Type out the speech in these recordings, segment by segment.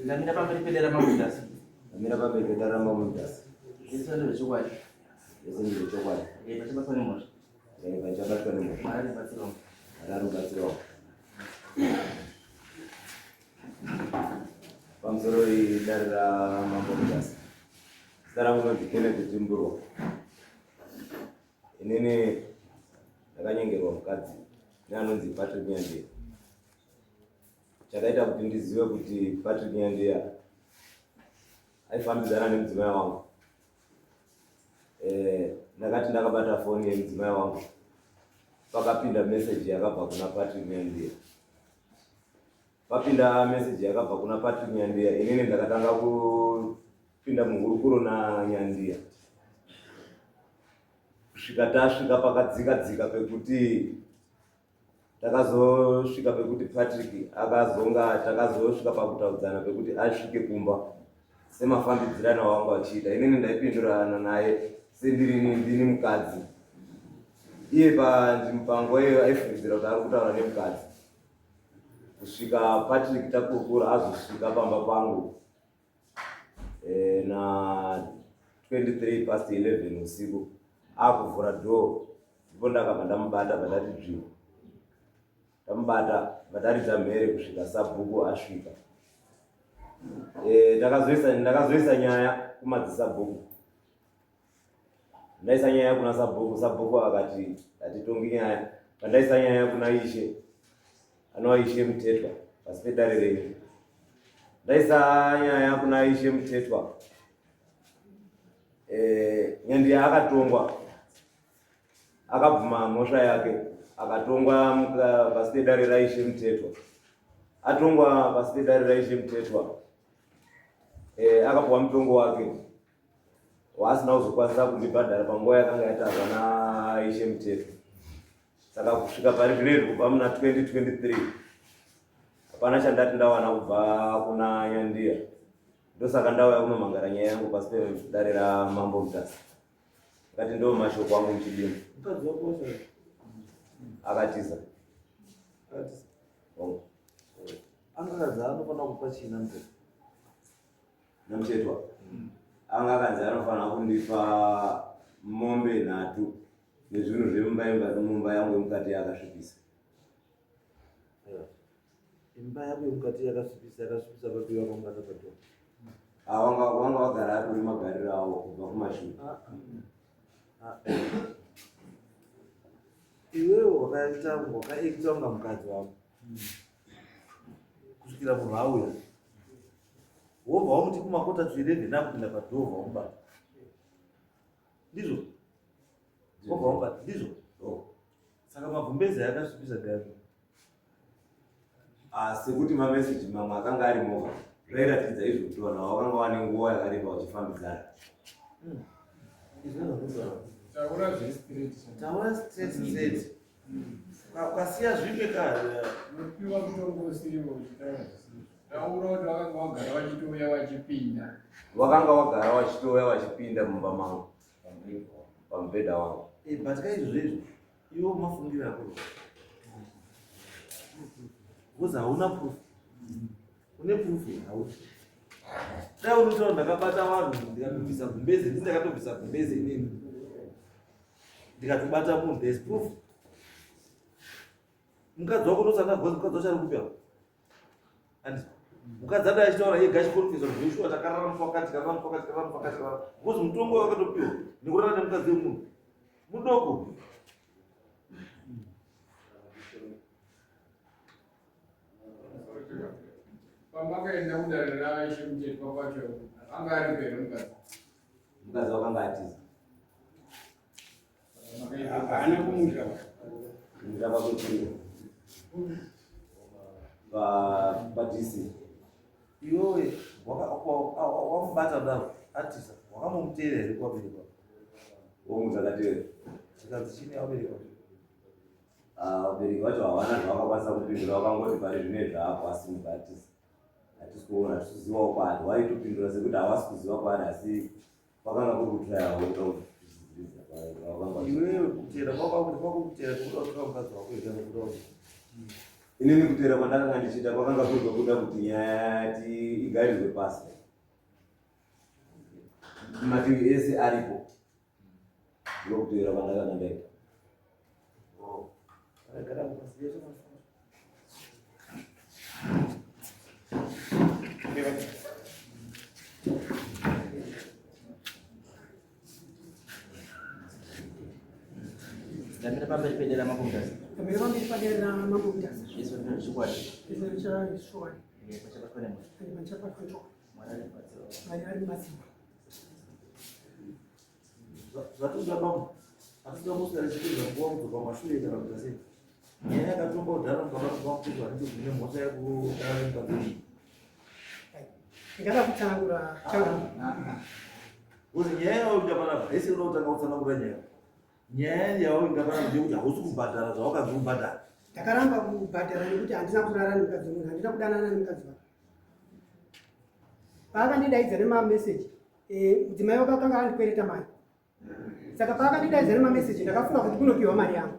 Ndamira pamberi pedera mamutasi. Ndamira pamberi pedera mamutasi. Ndiswa ndezvechokwadi. Ndese ndezvechokwadi. Pachabatwa nemhosva. Pachabatwa nemhosva. Mwari anobatsirawo. Mwari anobatsirawo. Pamusoro idare ramamutasi. Zita rangu ndinoti Kenneth Timburwa. Inini ndakanyengerwa mukadzi neanonzi Patrick Nyandiya. Chakaita kuti ndizive kuti Patrick Nyandiya aifambidzana nemudzimai wangu. Ndakati ndakabata foni yemudzimai wangu pakapinda message yakabva kuna Patrick Nyandiya. Papinda message yakabva kuna Patrick Nyandiya, inini ndakatanga kupinda muhurukuro naNyandiya. Kusvika tasvika pakadzika pekuti takazosvika pekuti Patrick takazosvika pakutaudzana pekuti asvike kumba semafambidzirano wangu achiita. Inini ndaipindurana naye ndini mukadzi. Iye panguva iyoyo aifungidzira kuti ari kutaura nemukadzi. Kusvika Patrick takurukura azosvika pamba pangu na 23 past 11 usiku akuvhura door, ndipo ndakabva ndamubata patati dzviwo. Ndamubata pataridza mhere kusvika sabhuku asvika. Ndakazoisa nyaya kumadzisabhuku. Ndaisa nyaya kuna sabhuku akati atitongi nyaya. Pandaisa nyaya kuna Ishe, anova Ishe Mutetwa pasi pedare renyu. Ndaisa nyaya kuna Ishe Mutetwa. Nyandiya akatongwa, akabvuma mhosva yake, akatongwa pasi pedare raIshe Mutetwa. Atongwa pasi pedare raIshe Mutetwa, akapuwa mutongo wake waasina kuzokwanisa kundibhadhara panguva yakanga yatarwa naIshe Mutetwa. Saka kusvika pari zvinoizvi kubva muna 2023 hapana chandati ndawana kubva kuna Nyandiya. Ndosaka ndauya kunomangara nyaya yangu pasi pedare raMambo Mutasi. Akati ndo mashoko angu muchidima. Akatiza. Angakanzi anofanira kupa china Mutetwa? Namutetwa angakanzi anofanira kundipa mombe 3 nezvinhu zvemumba yangu yemukati yakasvipisa. Imba yako yemukati yakasvipisa papiwa kwamungata pato. Wanga wagara atori magariro awo kubva kumashure. Iwewe wakaita unga mukadzi wako kusvikira munhu auya wobva wamuti kumakota 11 akupinda padhoo wamubata ndizvo? Wobva wamubata ndizvo? Saka mabvumbezi yakasvipisa gari. Sekuti mameseji mamwe akanga ari movha zvairatidza izvo kuti vanhu vakanga vane nguva yakareba vachifambidzana. Taura straight. Ukasiya zvipe kare unopiwa mutongo usiriwo uchitaura zvisizvo. Taura kuti vakanga vagara vachitouya vachipinda. Vakanga vagara vachitouya vachipinda mumba mangu pamubhedha wangu. But kaizvozvo iwo mafungiro ako because hauna proof. Une proof hauna. Dai unotaura ndakabata vanhu ndikatobvisa gumbeze, ndakatobvisa gumbeze inini ndikatobata munhu, there is proof. Mukadzi wako ndosana gozi, mukadzi wacho ari kupiwa and mukadzi adai achitaura iye gachikonfesa kuti Joshua takarara mufakati because mutongo wakatopiwa nekurara nemukadzi wemunhu mudoko. Pamakaenda kudare raIshe Mutetwa kwacho anga ari pere mukadzi? Mukadzi wakanga atiza. Haana kumuita ndava kuti padisi Iwewe wamubata davo atisa wakamuteera here kwaberekwa wongu dzakateera. zikazi chini yawaberekwa? Vabereki vacho havana zvavakakwanisa kupindura, vakangoti pari zvine zvavo asi mubatisi hatisi kuona tichizivawo kwaari. Vaitopindura sekuti havasi kuziva kwaari asi vakanga kuri kutraya Iwewe kuteera kwako kuti kwakutera kuda kutora mukadzi wako ega nekuda kuti inini kuteera kwandakanga ndichiita kwakanga kuri kuda kuti nyaya yati igarirwe pasi mativi ese aripo ndokuteera kwandakanga ndaita. Damira pamberi pedera mapungasi. Damira pamberi pedera mapungasi. Isso ndio shukrani. Isso ndio shukrani. Pachapa kwa nemo. Pachapa kwa nemo. Mwanali patso. Mwanali masiba. Zvatuda bambo. Asika musika zvikuzwa kuwa mtu kwa mashule kana kutasi. Nyaya katomba udhara kana kwa mtu anenge zvine mhosva yekutaura pabudi. Ngada kutangura changa. Uzi nyaya yaunga panapa ese unotanga kutsanangura nyaya. Nyaya yaunga panapa ndekuti hausi kubhadhara zvawakazi kubhadhara. Ndakaramba kubhadhara nekuti handina kurara nemukadzi munhu, handina kudanana nemukadzi wake. Paakandidaidza nemameseji, mudzimai wakanga andikwereta mari. Saka paakandidaidza nemameseji ndakafunga kuti kunopiwa mari yangu.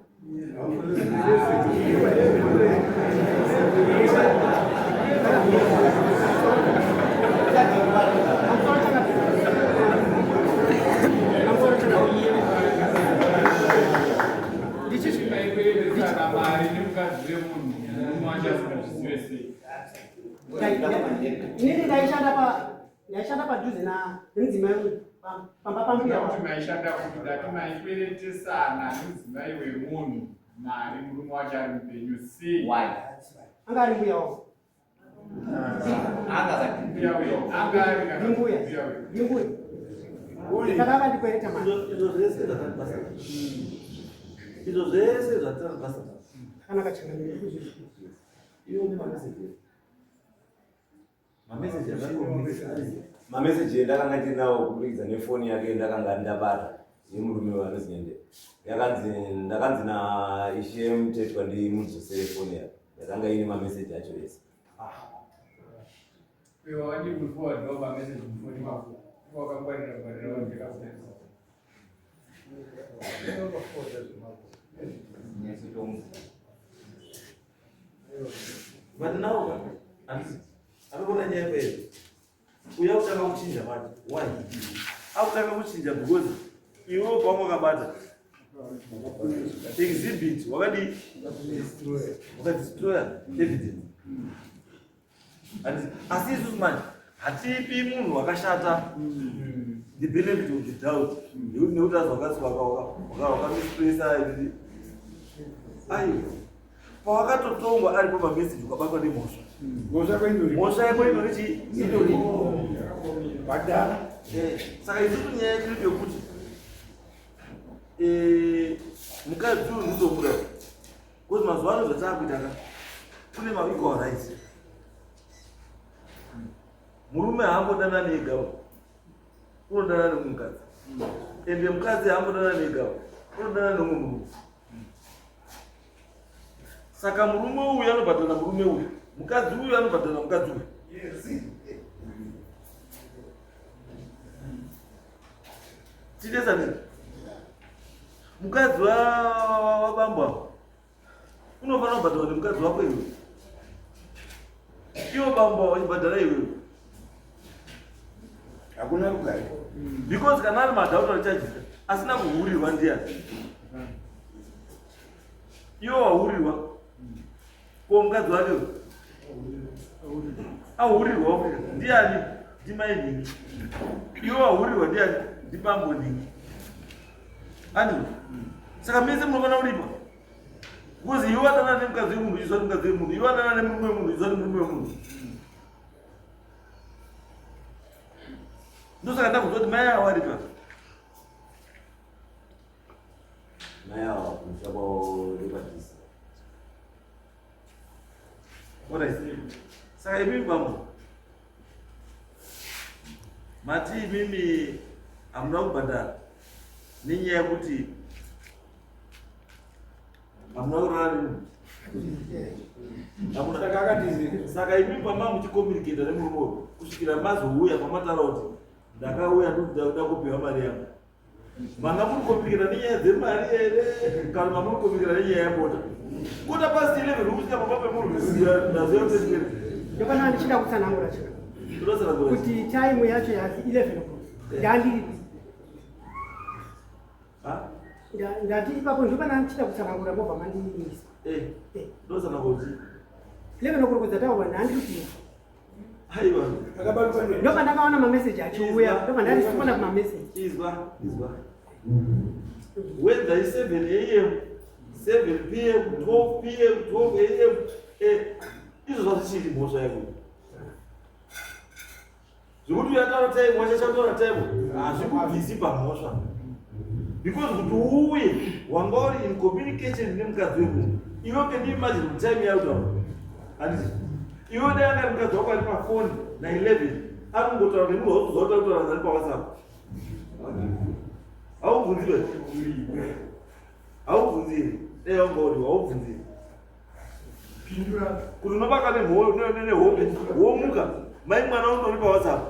Inini ndaishanda padhuze nemudzimai uyu pamba pambuya kuti maishanda kuti dati maikweretesana nemudzimai wemunhu mari murume wacho ari mupenyu sei? anga ari mbuya wavo. Imbuya saka akandikwereta mari. Izvo zvese zvatiri basa akanaka changanire kuzvizvi. Iwo nemameseji. Mameseji akakomisa. Mameseji endakanga ndinawo kubudikidza nefoni yake ndakanga ndabata yemurume wanozinyende. Ndakanzi na ishe mutetwa ndimudzosere foni yake. Yakanga ine mameseji acho ese. Iwe wadi kuforward no mameseji mufoni wako. Wakangwarira ngwarira ndikafunza. But now, akakona nyaya pezi uya kutanga kuchinja mati. Why? Akutanga kuchinja because iwe pamwakabata exhibit wakadestroy evidence. Asi isusu manje hatipi munhu wakashata the benefit of the doubt nekuti azvakasi wakamispresa ivi ayo pawakatotongwa ari pamameseji ukabatwa nemhosva. Mhosva yako inorichi indori badala. Saka isusu nyaya yedu yokuti mukadzi uyu ndizomuraya kuti mazuva ano zvatakuita kune ma-equal rights. Murume haambodana negawa unodana nemukadzi ende mukadzi haambodana negawa unodana nemumwe murume. Saka murume uyu anobhadhana murume uyu, mukadzi uyu anobhadhana mukadzi uyu. Tidesane mukadzi wabambwa unofanira kubhadhana nemukadzi wako iwe. Iwo bambwa wachibhadhana iwewe. Hakuna kugari. Because kana ari madhauta charges asina kuhurirwa ndiani. Iwo wahurirwa ko mukadzi wake ahurirwa ndiani? Ndimai nini? Iwo wahurirwa ndiani? Ndibambo nini? Ani saka mese munofana kulipa because iwo adana nemukadzi wemunhu uchizwa nemukadzi wemunhu, iwo adana nemurume wemunhu uchizwa nemurume wemunhu. Ndosaka ndakuzwa kuti mai avo aripa. Mai avo kushabo lepadisa. Alright. Saka imimi bambo mati imimi hamuna kubhadhara nenyaya yekuti hamuna kurara nemunhu. Saka imimi pama muchikomuniketa nemurume uyu kusvikira mazouya pamataura kuti ndakauya ndokuda kupiwa mari yangu. Manga muri komuniketa nenyaya dzemari here kana muri komuniketa nenyaya yabota? Kuta past 11 ukusvika pamba pemunhu ndaziva kuti ndopana ndichida kutsanangura chika ndosara kuti time yacho yasi 11 o'clock ndandiri ndati ipapo ndopana ndichida kutsanangura mobva mandiyisa ndosara kuti 11 o'clock dzataurwa ndandiri aiwa ndoba ndakaona mameseji achiuya ndoba ndarisipona kumameseji izwa whether is 7 a.m. 7 p.m. 12 p.m. 12 a.m. Izo zvatichiri mhosva yako zvekuti uyataura time wachachataura time hazvikubvisi pamhosva because kuti uye wanga uri in communication nemukadzi wemunhu iwe pendimagine kuti time yautaura handiti iwe dai anga mukadzi wako ari pafoni na11 anongotaura nemunhu wakuzotaura ari pawhatsapp haubvunziwe haubvunziri dai wanga uri haubvunziri kuti unobaka nehope womuka mai mwana undori pawhatsapp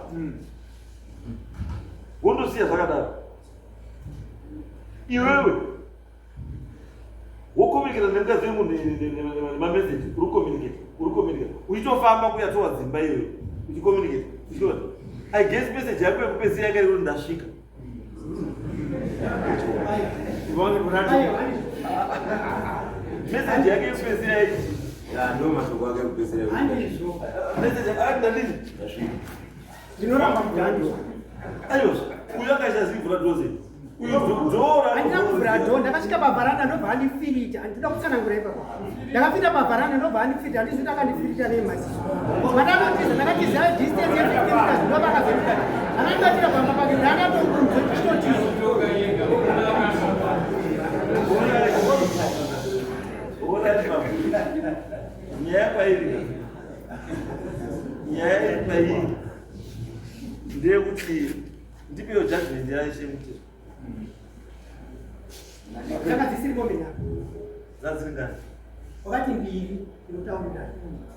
wondosiya zvakadaro iwewe wokomunikata nemukadzi wemunhu nemameseji uri komunikata uchitofamba kuyatowa dzimba iwewe uchikomunikata uchiona I guess message yako yekupedzisira yanga iri ndasvika message yake yekupedzisira yaiti ndo mashoko ake yekupedzisira message yake ndandini ndinoramba kudhani aiwa uyu akachazivhura doze handina kuvhura dho ndakasvika pabharanda ndobva handifirita handida kutsanangura ipapo ndakapinda pabharanda ndobva handifirita handizvi ndakandifirita nemaziso mandanotiza ndakatiza distance ye15 ndoba akavhenuka anandibatira pamba pake ndakatokunzechitotizo nyaya yepairi ndeyekuti ndipewo judgment yaishemutiro dzakadzisiri kombe nhako zadziringani wakati mbiri inotaurira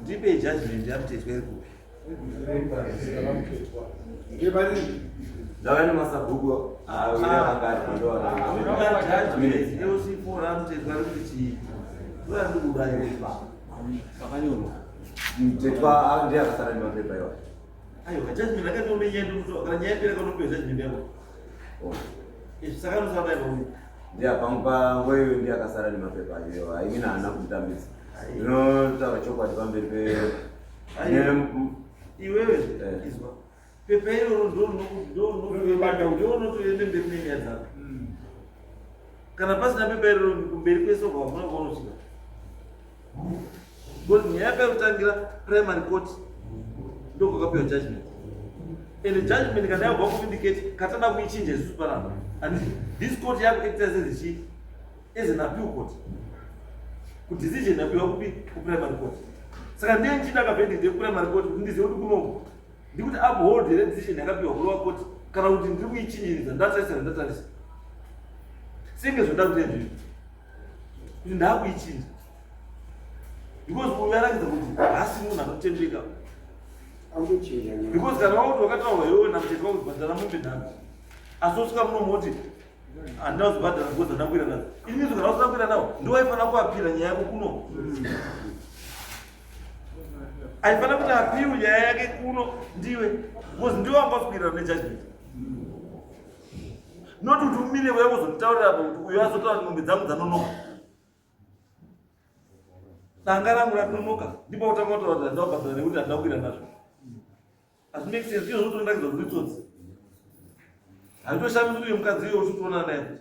ndipe judgment yamutetwa iri kupi ndava nemasabhuku eusipora amutetwa ri kuti urandikuurayiwa pakanyorwa mutetwa ndiye akasara nemapepa iwa aiwa judgment akatomenyandokana nyaya pera kanopewa judgment yako saka nosabaivauyu ndiye panguva iyoyo ndiye akasara nemapepa iyoyo aimina haana kumutambisa zvinotaura chokwadi pamberi pe iwewe izwa pepa iroro ndonotoende mberi nenyaya dzako kana pasina pepa iroro kumberi kwese kwavafuna kwanosvika because nyaya pekutangira primary court ndokwakapewa judgment and judgment kana yabva kuindicate katada kuichinja isusu panapa and this court yakuacta as an appeal court kudecision yapiwa kupi kuprimary court saka ndiye nchida kapendide kuprimary court kuti ndizive kuti kunoku ndikuti uphold here decision yakapiwa kulowa court kana kuti ndiri kuichinjiridza ndatarisira ndatarisa senge zvoda kuti ndizvi kuti ndaakuichinja because uyu arakidza kuti hasi munhu anotendeka because kana wakuti wakataurwa iwewe namutetwa kuti bhadhara mombe nhano asi osvika munomoti handina kuzobhadhara because andakwira nazo inizo kana usandakwira nawo ndiwaifanira kuapira nyaya yako kuno aifanira kuti apiru nyaya yake kuno ndiwe because ndiwe wanga uswirira nejudgment noti kuti umire wayakuzonditaurira apa kuti uyo azotaura kuti mombe dzangu dzanonoka danga rangu ratononoka ndipo kutanga kutaura kuti handinabhadhara nekuti handakwira nazvo asi make sense iyo zvotondakiza kuti tsotsi haitoshamisi kuti mukadzi iyo uchitoona naye kuti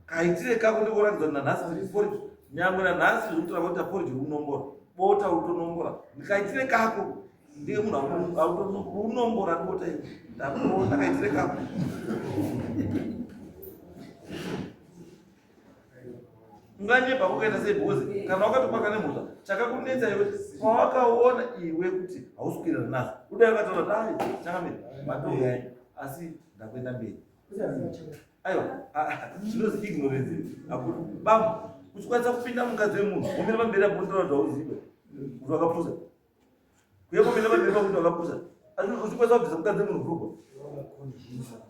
kaitire kako ndikoratidza kuti nanhasi ndiri forage nyangwe nanhasi zvokutaura kuti aforage runombora bota utonombora ndikaitire kako ndiye munhu unombora bota ndakaitire kako unganyeba kukaita sei bhozi kana wakatopaka nemhosva chakakunetsa iwe pawakaona iwe kuti hauswirira nazo udai wakataura kuti ai chakamira matouyayi asi ndakuenda mberi aiwa zvinozi ignorance akuti bambo uchikwanisa kupinda mukadzi wemunhu womira pamberi abondotaura kuti hauzive kuti wakapusa kuye komira pamberi pakuti wakapusa asi uchikwanisa kubvisa mukadzi wemunhu bhurugwa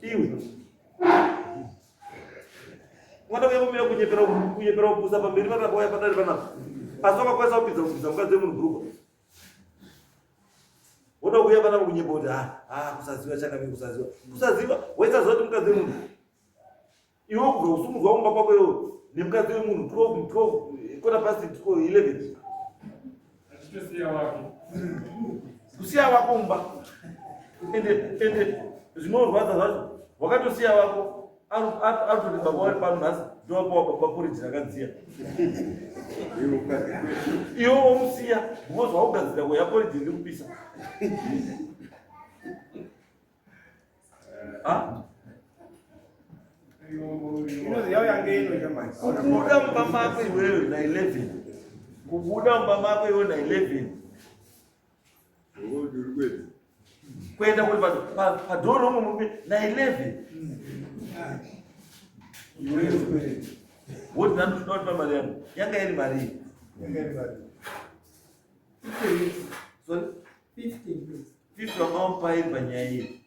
iwe Mwanda kunyepera kupusa pamberi panapa padari panapa. Asi wakakwanisa kupidza mukadzi wemunhu gurupa. Woda kuuya panapa kunyepa kuti kusaziva chakamira kusaziva waisaziva kuti mukadzi wemunhu. Iwe kubva kusumudzwa kumba kwako iwe nemukadzi wemunhu 12 kota pasi 11. Kusiya wako kumba. Ende zvinorwadza zvacho wakatosiya wako arutoti baba vari pano nhasi ndowapawa paporiji rakadziya. Iwe womusiya because waugadzira kweya poriji riri kupisa. Kubuda mumba mako iwewe na 11. Kubuda mumba mako iwewe na 11. Kwenda kuri padoro mumwe na 11. What not mari yangu yanga iri mari sorry 50 wakamupa iri panyaya iyi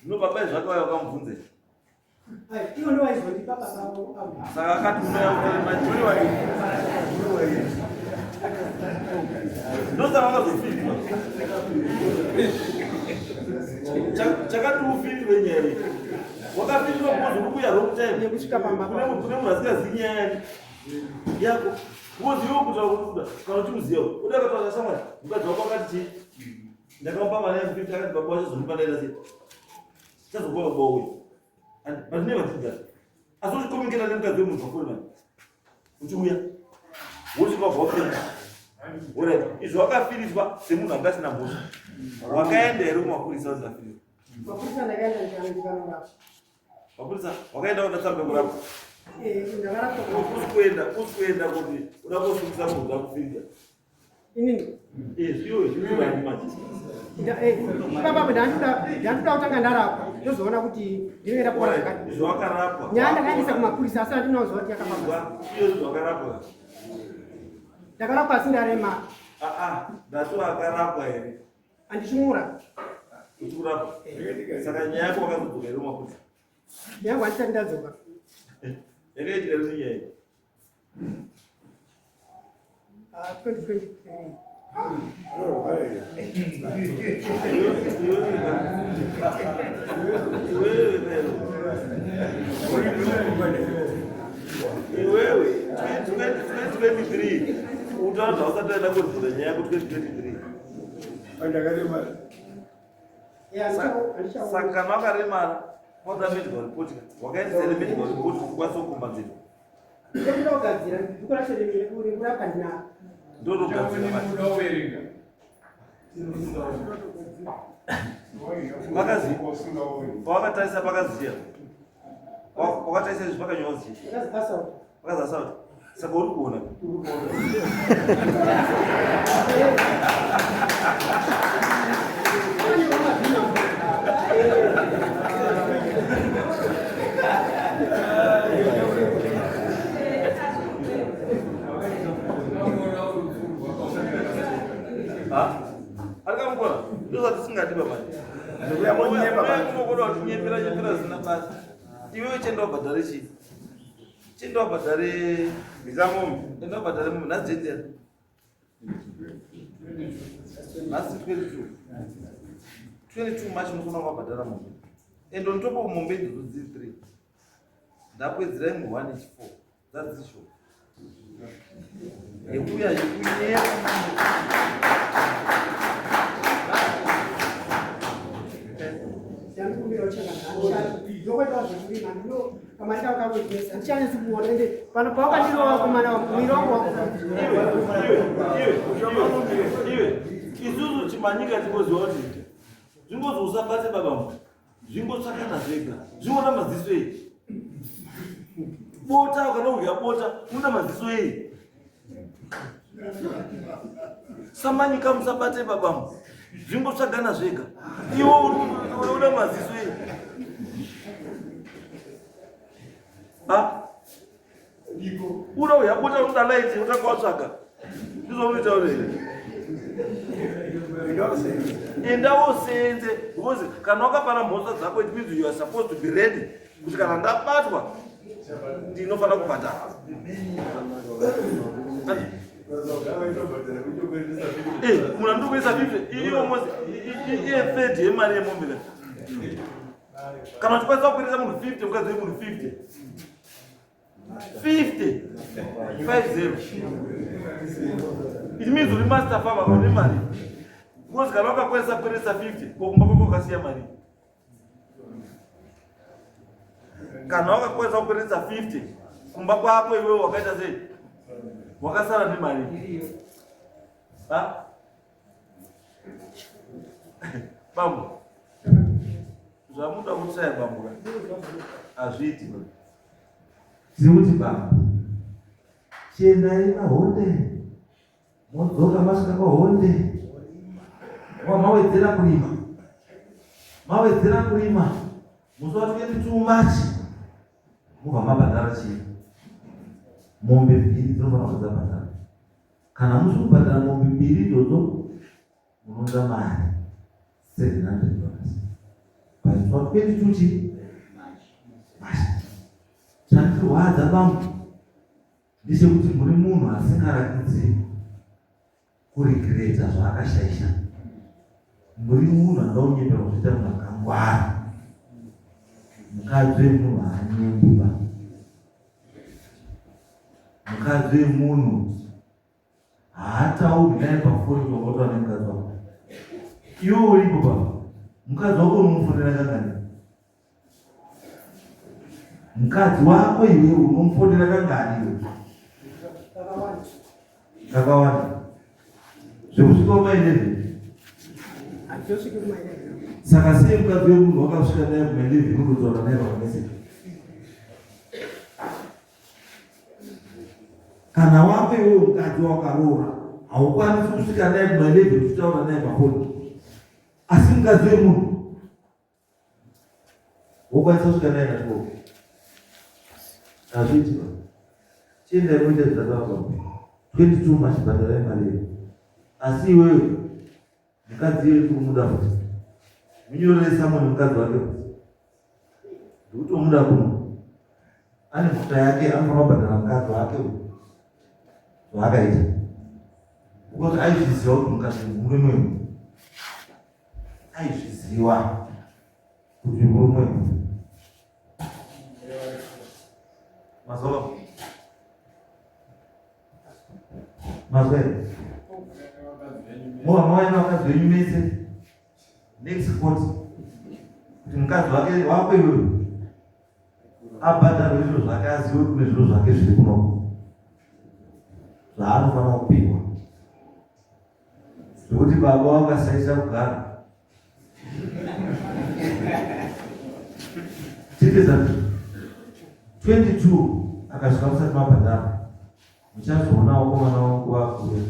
no baba zvakauya wakamubvunze saka akati ndosa vakazofitwa chakati ufitwe nyaya wakafitwa kuzi uri kuya wrong time kune munhu asingazivi nyaya yako uzivo kutaura kuda kana kuti uziva uda kataura samwari mukadzi wako akati chii ndakamupa mari yangu 50 akati baba wachazomupa ndaenda sei chazokupa baba uyu but never did that. Asi uchikomikira nemukadzi wemunhu pakuri mani uchiuya wosvika bvaupenda orit izvo wakafiridzwa semunhu anga asina mbosha wakaenda here kumapurisa uzafirirwa mapurisa wakaenda udatsambe kurapwa usikuenda kuti uda kosungisa munhu uda kufirira zviwe zviurani manje baba ndandoda kutanga ndarapwa ndozoona kuti ndinoenda kuona zvakati zvawakarapwa nyaya ndakaendesa kumapurisa asi andinoziva kuti yakafamba iyo zvakarapwa ndakarapwa asi ndarema ndati wakarapwa here andichimura uchikurapwa saka nyaya yako wakazodzoka here kumapurisa yangu handisati ndadzoka yakaitika rini nyaya iyi 2023 iwewe 2023 utaanza usataenda kurivhura nyaya yako 2023 saka kana wakaremara wauda medical report wakaendesa ine medical report ukwanisa kukombanzira ndinogadzira ndikurapwa ndinaa ndotogadzira pakazi pawakatarisa pakaziya wakatarisa izvi pakanyorwa zichi pakazasauti saka uri kuona arikamukona ndozati singadiba manje unokoda kuti nyepera zina basa iwewe chenda wabhadhare chii chenda wabhadhare bizamombe enda wabhadhare mombe nhasi jendera nhasi 22 machi unofana wabhadhara mombe endo ntopo mombe idzodzo dziri 3 ndakwedzera imwe 1 4 dzadzisho yekuya yekunyera isusu chimanyika chimoziva kuti zvingozi usabate baba zvingotsvakana zvega zvinoda maziso ei bota kana kudya bota unoda maziso ei samanyika musabate baba zvingotsvagana zvega iwo unoda maziso ei uda kudya bota unoda laiti utanga watsvaga ndizvo unoita urei Endawo senze because kana wakapana mhosva dzako it means you are supposed to be ready kuti kana ndabatwa ndinofana kubhadhara. Munhu andokuisa 50 iyo almost iye 30 yemari yemombe. Kana uchikwanisa kuperesa munhu 50 mukadzi wemunhu 50 50 it means uri master farmer une mari because kana wakakwanisa kuperesa 50 kokumba kwako ukasiya mari. Kana wakakwanisa kuperesa 50 kumba kwako iwewe wakaita sei wakasara nemari. Bambo zvamuda kutsaya bambo hazviti zikuti baba chiendai mahonde modzoka masvika pahonde mawedzera kurima muswatikuendi too much mubva mabhadhara chii mombe 2 dzinofana kudza bhadhara. Kana musi kubhadhara mombe 2 idzodzo munoda mari $700 paitwatikuendi chandirwadza bambo ndechekuti muri munhu asingarakidzi kuregreta zvaakashaisha. Muri munhu angaunyeperwa kuita munhu akangwara. Mukadzi wemunhu haanyengwiba. Mukadzi wemunhu haatauri naye pafoni kwakotwa nemukadzi wako. Iwe uripo baba, mukadzi wako unomufonera kangani? Mukadzi wako iwe unomufonera kangani iwe? Kakawanda. Zvekusvika kuma11. Hatosvika kuma11. Saka sei mukadzi wemunhu wakasvika naye kuma11 unotaura naye pakameseka? Kana wako iwe mukadzi wakaroora haukwanisi kusvika naye kuma11 uchitaura naye pafoni. Asi mukadzi wemunhu wokwanisa kusvika naye nachiko. Hazviti ba. Chiendai muite zvakakwa. 22 machibhadhara emari. Asi iwewe mukadzi yedu umuda futi. Munyoresa munhu mukadzi wake. Ndikutomuda kuno. Ane mfuta yake anofana kubhadhara mukadzi wake. Zvakaita. Because aizviziva kuti mukadzi murume uyu. Aizviziva kuti murume uyu. Mazova. Mazwere. Mwaina wakadzi wenyu mese. Next court. Kuti mukadzi wako iwewe abhadharwe zviro zvake azive kune zviro zvake zviri kunoko. Zvaanofana kupiwa. Zvekuti baba wakashaisha kugara. Chitezati 22 akasvika musati mabhadhara. Muchazoona wakomana wangu wakure.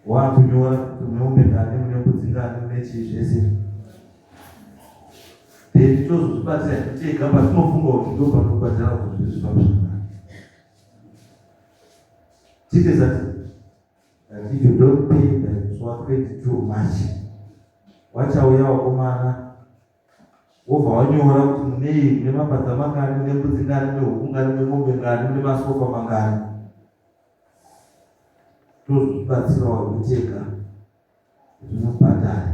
Wakunyora kuti muneumbe ngani, mune mbudzi ngani, mune chii zvese. Then tozozvibatira tega patinofunga kuti ndo panobhadhara kuti zvese zvakuzvakanaka. Chitezati that if you don't pay the swap too much, wachauya wakomana wobva wanyora kuti munei, mune mabadza mangani, mune mbudzi ngani, mune huku ngani, mune mombe ngani, mune masofa mangani. Tozozvibatsirawo kutega kuti mubhadhare.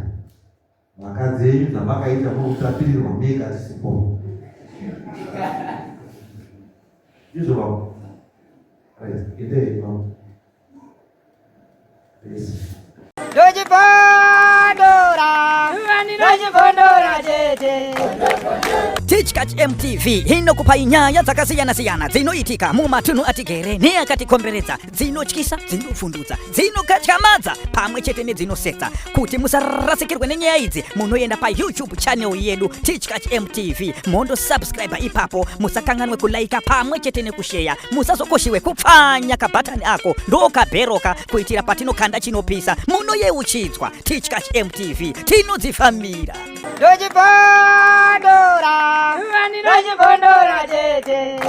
Vakadzi enyu zvamakaita mukutapirirwa mega tisipo. Izvo vavo. Right, idei vavo. Yes. Teachkach MTV inokupa nyaya dzakasiyana-siyana dzinoitika mumatunhu atigere neakatikomberedza, dzinotyisa, dzinofundutsa, dzinokatyamadza pamwe chete nedzinosetsa. Kuti musarasikirwe nenyaya idzi, munoenda paYouTube channel yedu Teachkach MTV, mondo subscribe ipapo, musakanganwe kulaika pamwe chete nekushare, musazokoshiwe kupfanya kabhatani ako ndokabheroka kuitira patinokanda chinopisa munoyeuchidzwa. Teachkach MTV tinodzifamira. Dojibondora, dojibondora tete.